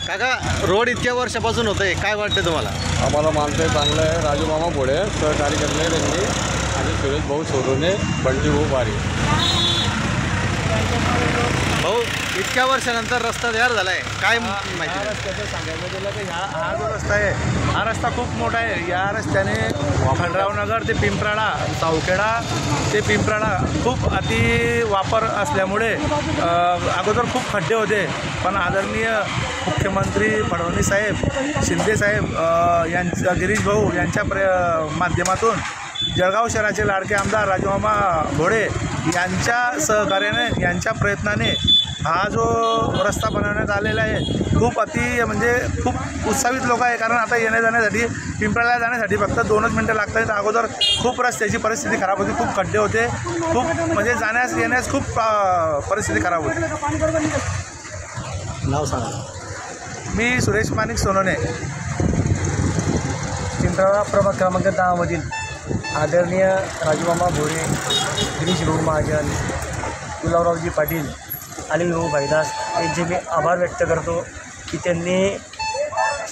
काका, रोड इतक्या वर्षापासून होतंय, काय वाटतं तुम्हाला? आम्हाला मानतंय चांगलं आहे. राजू मामा पुढे सहकार्य करणे त्यांनी आणि सुरेश भाऊ सोडवणे, बंटी भाऊ बारी. भाऊ, इतक्या वर्षानंतर रस्ता तयार झालाय, काय माहिती? रस्त्याचं सांगायचं गेलं तर हा जो रस्ता आहे, हा रस्ता खूप मोठा आहे. या रस्त्याने खंडरावनगर ते पिंपराळा, सावखेडा ते पिंपराळा खूप अति वापर असल्यामुळे अगोदर खूप खड्डे होते. पण आदरणीय मुख्यमंत्री फडणवीस साहेब, शिंदे साहेब यांच्या, गिरीश भाऊ यांच्या माध्यमातून जळगाव शहराचे लाडके आमदार राजूमामा भोळे यांच्या सहकार्याने, यांच्या प्रयत्नाने हा जो रस्ता बनवण्यात आलेला आहे, खूप म्हणजे खूप उत्साहित लोक आहे. कारण आता येण्या जाण्यासाठी, पिंपळाला जाण्यासाठी फक्त 2च मिनटं लागत आहेत. अगोदर खूप रस्त्याची परिस्थिती खराब होती, खूप खड्डे होते, खूप म्हणजे जाण्यास येण्यास खूप परिस्थिती खराब होती. नाव सांगा. मी सुरेश माणिक सोनोने, पिंपराळा प्रभाग क्रमांक 10 मधील आदरणीय राजूमामा भोळे, गिरीश भाऊ महाजन, गुलाबरावजी पाटील, अनिल भाऊ भाईदास यांचे मी आभार व्यक्त करतो की त्यांनी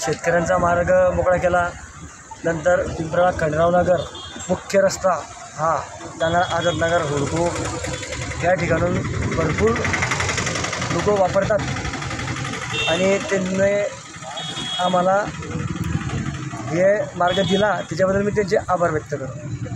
शेतकऱ्यांचा मार्ग मोकळा केला. नंतर पिंपराळा खंडरावनगर मुख्य रस्ता हा जाणारा आझादनगर, हुडको या ठिकाणून भरपूर लोक वापरतात आणि त्यांनी आम्हाला हे मार्ग दिला, त्याच्याबद्दल मी त्यांचे आभार व्यक्त करतो.